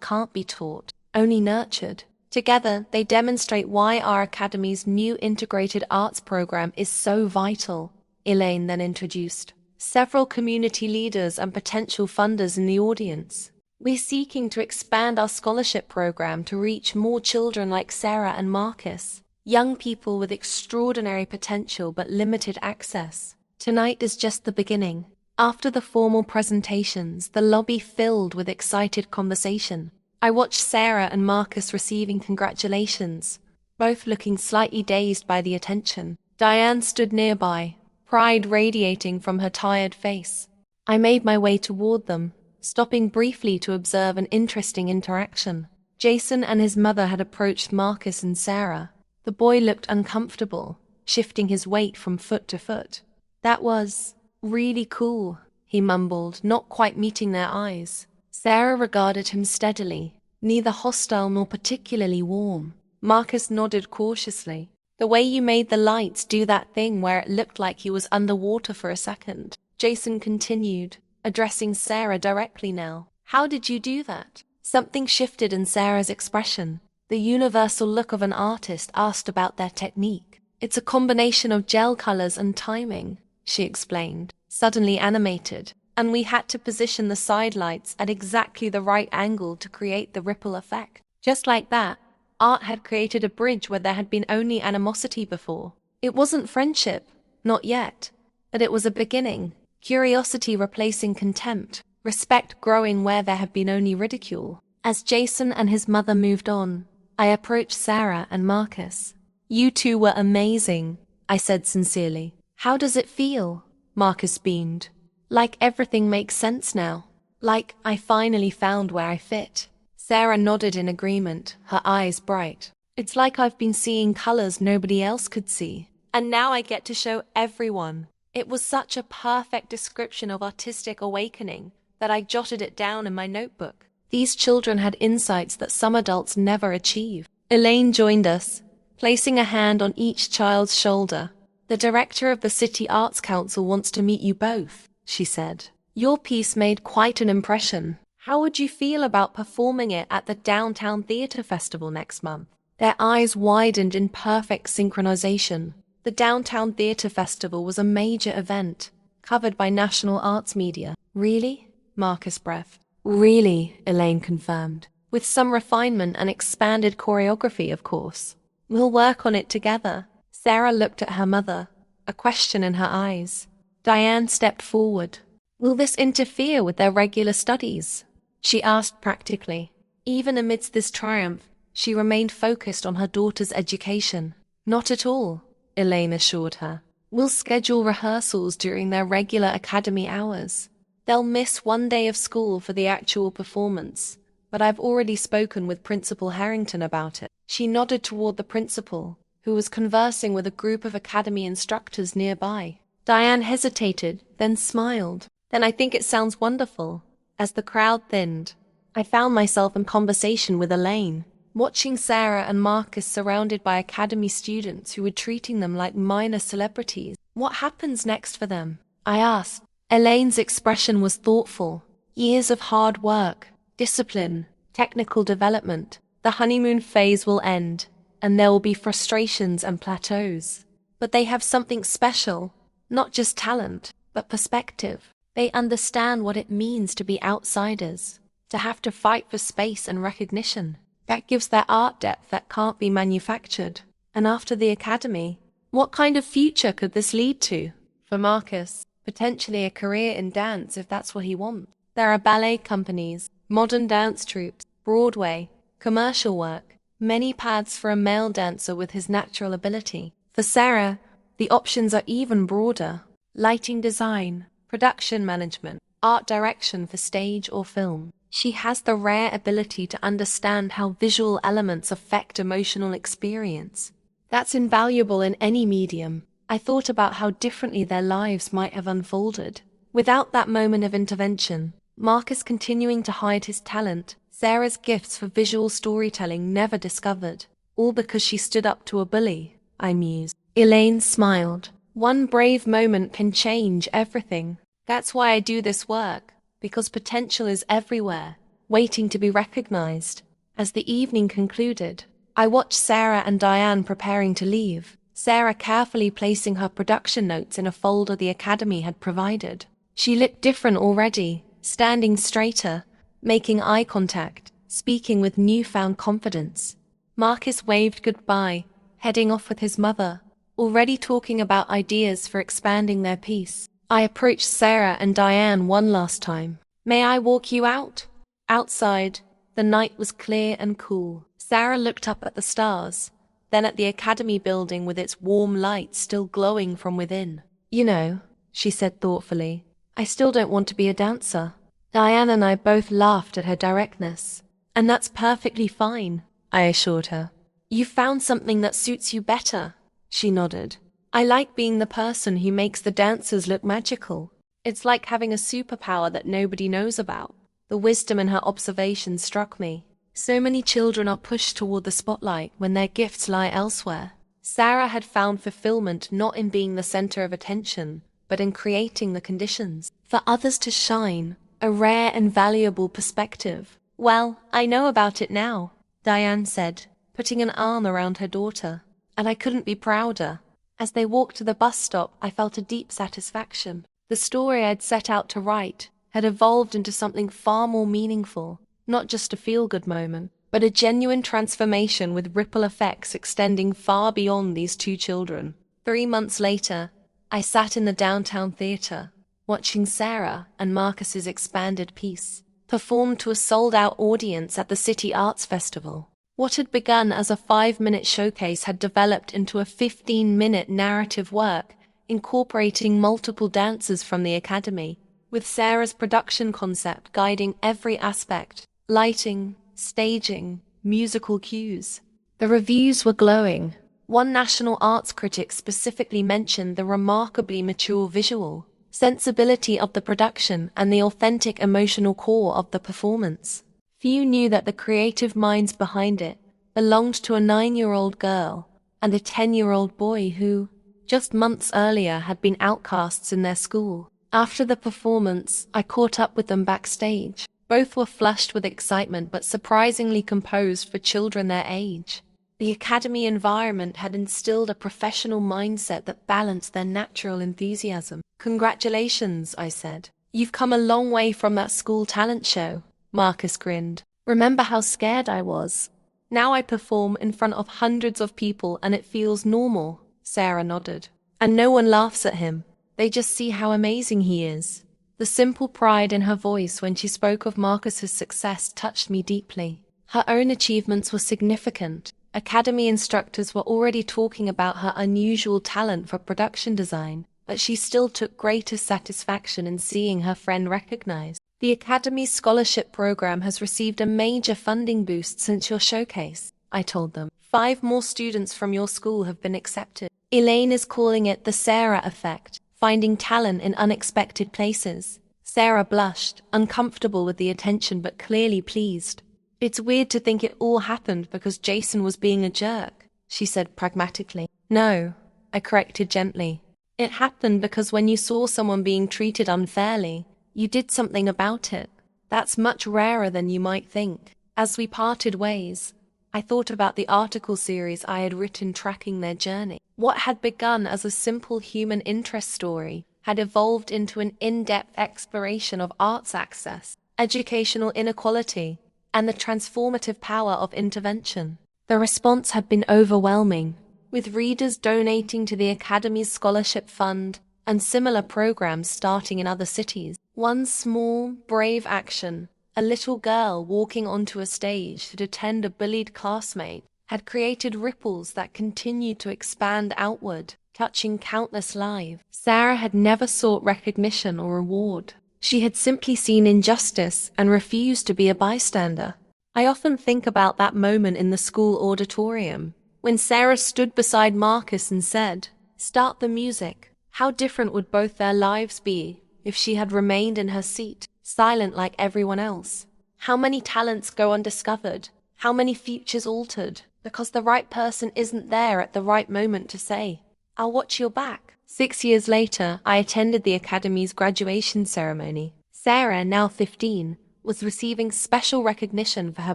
can't be taught, only nurtured. Together, they demonstrate why our Academy's new integrated arts program is so vital," Elaine then introduced. Several community leaders and potential funders in the audience. "We're seeking to expand our scholarship program to reach more children like Sarah and Marcus, young people with extraordinary potential but limited access. Tonight is just the beginning." After the formal presentations, the lobby filled with excited conversation. I watched Sarah and Marcus receiving congratulations, both looking slightly dazed by the attention. Diane stood nearby, pride radiating from her tired face. I made my way toward them, stopping briefly to observe an interesting interaction. Jason and his mother had approached Marcus and Sarah. The boy looked uncomfortable, shifting his weight from foot to foot. "That was really cool," he mumbled, not quite meeting their eyes. Sarah regarded him steadily, neither hostile nor particularly warm. Marcus nodded cautiously. "The way you made the lights do that thing where it looked like he was underwater for a second," Jason continued, addressing Sarah directly now. "How did you do that?" Something shifted in Sarah's expression. The universal look of an artist asked about their technique. "It's a combination of gel colors and timing," she explained, suddenly animated, "and we had to position the side lights at exactly the right angle to create the ripple effect." Just like that, art had created a bridge where there had been only animosity before. It wasn't friendship, not yet, but it was a beginning. Curiosity replacing contempt, respect growing where there had been only ridicule. As Jason and his mother moved on, I approached Sarah and Marcus. "You two were amazing," I said sincerely. "How does it feel?" Marcus beamed. "Like everything makes sense now. Like I finally found where I fit." Sarah nodded in agreement, her eyes bright. "It's like I've been seeing colors nobody else could see. And now I get to show everyone." It was such a perfect description of artistic awakening that I jotted it down in my notebook. These children had insights that some adults never achieve. Elaine joined us, placing a hand on each child's shoulder. "The director of the City Arts Council wants to meet you both," she said. "Your piece made quite an impression. How would you feel about performing it at the Downtown Theatre Festival next month?" Their eyes widened in perfect synchronization. The Downtown Theatre Festival was a major event, covered by national arts media. "Really?" Marcus breathed. "Really," Elaine confirmed. "With some refinement and expanded choreography, of course. We'll work on it together." Sarah looked at her mother, a question in her eyes. Diane stepped forward. "Will this interfere with their regular studies?" she asked practically. Even amidst this triumph, she remained focused on her daughter's education. "Not at all," Elaine assured her. "We'll schedule rehearsals during their regular academy hours. They'll miss 1 day of school for the actual performance, but I've already spoken with Principal Harrington about it." She nodded toward the principal, who was conversing with a group of academy instructors nearby. Diane hesitated, then smiled. "Then I think it sounds wonderful." As the crowd thinned, I found myself in conversation with Elaine. watching Sarah and Marcus surrounded by academy students who were treating them like minor celebrities. What happens next for them? I asked. Elaine's expression was thoughtful. Years of hard work, discipline, technical development. The honeymoon phase will end, and there will be frustrations and plateaus. But they have something special, not just talent, but perspective. They understand what it means to be outsiders, to have to fight for space and recognition. That gives their art depth that can't be manufactured. And after the academy, what kind of future could this lead to? For Marcus, potentially a career in dance if that's what he wants. There are ballet companies, modern dance troupes, Broadway, commercial work, many paths for a male dancer with his natural ability. For Sarah, the options are even broader. Lighting design, production management, art direction for stage or film. She has the rare ability to understand how visual elements affect emotional experience. That's invaluable in any medium. I thought about how differently their lives might have unfolded. Without that moment of intervention, Marcus continuing to hide his talent, Sarah's gifts for visual storytelling never discovered, all because she stood up to a bully, I mused. Elaine smiled. One brave moment can change everything. That's why I do this work, because potential is everywhere, waiting to be recognized. As the evening concluded, I watched Sarah and Diane preparing to leave, Sarah carefully placing her production notes in a folder the academy had provided. She looked different already, standing straighter, making eye contact, speaking with newfound confidence. Marcus waved goodbye, heading off with his mother, already talking about ideas for expanding their piece. I approached Sarah and Diane one last time. May I walk you out? Outside, the night was clear and cool. Sarah looked up at the stars, then at the academy building with its warm light still glowing from within. You know, she said thoughtfully, I still don't want to be a dancer. Diane and I both laughed at her directness. And that's perfectly fine, I assured her. You found something that suits you better, she nodded. I like being the person who makes the dancers look magical. It's like having a superpower that nobody knows about. The wisdom in her observation struck me. So many children are pushed toward the spotlight when their gifts lie elsewhere. Sarah had found fulfillment not in being the center of attention, but in creating the conditions for others to shine, a rare and valuable perspective. Well, I know about it now, Diane said, putting an arm around her daughter, and I couldn't be prouder. As they walked to the bus stop, I felt a deep satisfaction. The story I'd set out to write had evolved into something far more meaningful, not just a feel-good moment, but a genuine transformation with ripple effects extending far beyond these two children. 3 months later, I sat in the downtown theater, watching Sarah and Marcus's expanded piece, performed to a sold-out audience at the City Arts Festival. What had begun as a 5-minute showcase had developed into a 15-minute narrative work, incorporating multiple dancers from the academy, with Sarah's production concept guiding every aspect: lighting, staging, musical cues. The reviews were glowing. One national arts critic specifically mentioned the remarkably mature visual sensibility of the production and the authentic emotional core of the performance. Few knew that the creative minds behind it belonged to a 9-year-old girl and a 10-year-old boy who, just months earlier, had been outcasts in their school. After the performance, I caught up with them backstage. Both were flushed with excitement but surprisingly composed for children their age. The academy environment had instilled a professional mindset that balanced their natural enthusiasm. Congratulations, I said. You've come a long way from that school talent show. Marcus grinned. Remember how scared I was? Now I perform in front of hundreds of people and it feels normal. Sarah nodded. And no one laughs at him. They just see how amazing he is. The simple pride in her voice when she spoke of Marcus's success touched me deeply. Her own achievements were significant. Academy instructors were already talking about her unusual talent for production design, but she still took greater satisfaction in seeing her friend recognized. The Academy's scholarship program has received a major funding boost since your showcase, I told them. 5 more students from your school have been accepted. Elaine is calling it the Sarah effect, finding talent in unexpected places. Sarah blushed, uncomfortable with the attention but clearly pleased. It's weird to think it all happened because Jason was being a jerk, she said pragmatically. No, I corrected gently. It happened because when you saw someone being treated unfairly, you did something about it. That's much rarer than you might think. As we parted ways, I thought about the article series I had written tracking their journey. What had begun as a simple human interest story had evolved into an in-depth exploration of arts access, educational inequality, and the transformative power of intervention. The response had been overwhelming, with readers donating to the Academy's scholarship fund and similar programs starting in other cities. One small, brave action, a little girl walking onto a stage to defend a bullied classmate, had created ripples that continued to expand outward, touching countless lives. Sarah had never sought recognition or reward. She had simply seen injustice and refused to be a bystander. I often think about that moment in the school auditorium, when Sarah stood beside Marcus and said, "Start the music." How different would both their lives be if she had remained in her seat, silent like everyone else? How many talents go undiscovered? How many futures altered? Because the right person isn't there at the right moment to say, "I'll watch your back." 6 years later, I attended the Academy's graduation ceremony. Sarah, now 15, was receiving special recognition for her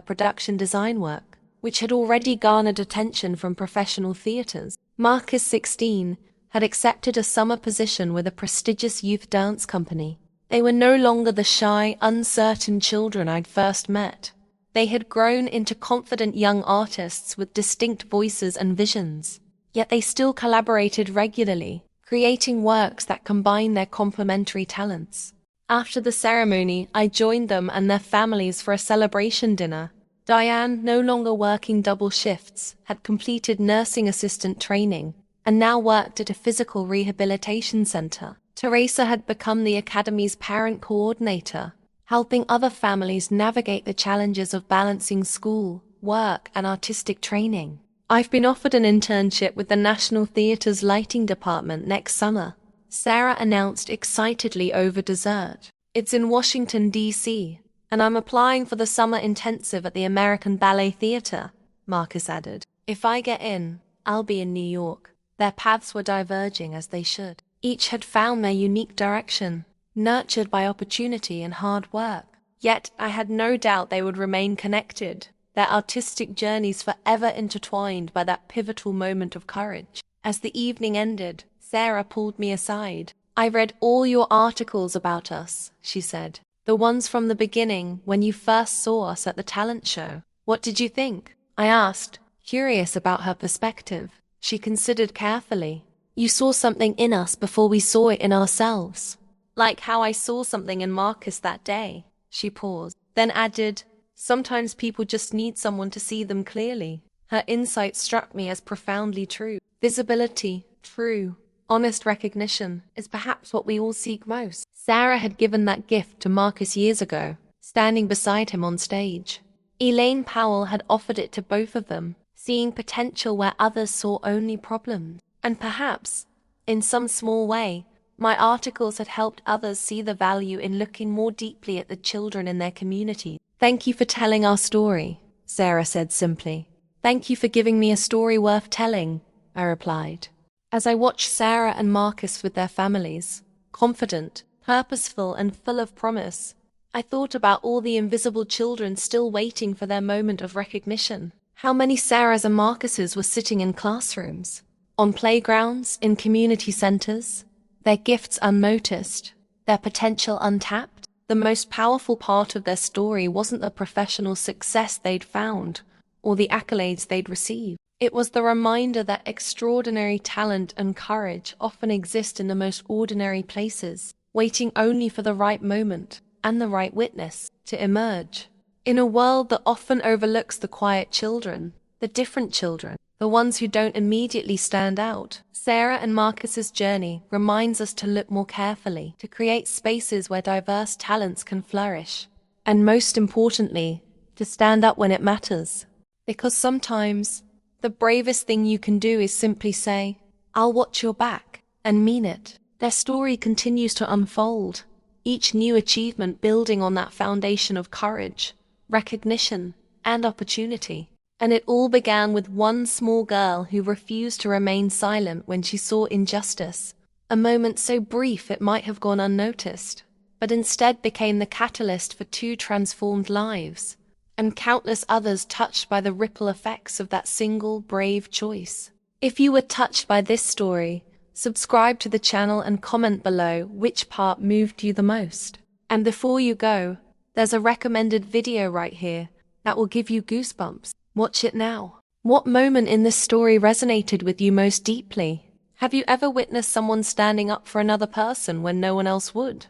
production design work, which had already garnered attention from professional theatres. Marcus, 16, had accepted a summer position with a prestigious youth dance company. They were no longer the shy, uncertain children I'd first met. They had grown into confident young artists with distinct voices and visions. Yet they still collaborated regularly, creating works that combined their complementary talents. After the ceremony, I joined them and their families for a celebration dinner. Diane, no longer working double shifts, had completed nursing assistant training and now worked at a physical rehabilitation center. Teresa had become the Academy's parent coordinator, helping other families navigate the challenges of balancing school, work, and artistic training. I've been offered an internship with the National Theatre's lighting department next summer, Sarah announced excitedly over dessert. It's in Washington, D.C., and I'm applying for the summer intensive at the American Ballet Theatre, Marcus added. If I get in, I'll be in New York. Their paths were diverging as they should. Each had found their unique direction, nurtured by opportunity and hard work. Yet I had no doubt they would remain connected, their artistic journeys forever intertwined by that pivotal moment of courage. As the evening ended, Sarah pulled me aside. "I read all your articles about us," she said. "The ones from the beginning, when you first saw us at the talent show. What did you think?" I asked, curious about her perspective. She considered carefully. "You saw something in us before we saw it in ourselves. Like how I saw something in Marcus that day." She paused, then added, "Sometimes people just need someone to see them clearly." Her insight struck me as profoundly true. Visibility, true, honest recognition is perhaps what we all seek most. Sarah had given that gift to Marcus years ago, standing beside him on stage. Elaine Powell had offered it to both of them, seeing potential where others saw only problems. And perhaps, in some small way, my articles had helped others see the value in looking more deeply at the children in their community. "Thank you for telling our story," Sarah said simply. "Thank you for giving me a story worth telling," I replied. As I watched Sarah and Marcus with their families, confident, purposeful, and full of promise, I thought about all the invisible children still waiting for their moment of recognition. How many Sarahs and Marcuses were sitting in classrooms, on playgrounds, in community centers, their gifts unnoticed, their potential untapped? The most powerful part of their story wasn't the professional success they'd found, or the accolades they'd received. It was the reminder that extraordinary talent and courage often exist in the most ordinary places, waiting only for the right moment and the right witness to emerge. In a world that often overlooks the quiet children, the different children, the ones who don't immediately stand out, Sarah and Marcus's journey reminds us to look more carefully, to create spaces where diverse talents can flourish, and most importantly, to stand up when it matters. Because sometimes, the bravest thing you can do is simply say, "I'll watch your back," and mean it. Their story continues to unfold, each new achievement building on that foundation of courage, recognition, and opportunity. And it all began with one small girl who refused to remain silent when she saw injustice. A moment so brief it might have gone unnoticed, but instead became the catalyst for two transformed lives, and countless others touched by the ripple effects of that single brave choice. If you were touched by this story, subscribe to the channel and comment below which part moved you the most. And before you go, there's a recommended video right here that will give you goosebumps. Watch it now. What moment in this story resonated with you most deeply? Have you ever witnessed someone standing up for another person when no one else would?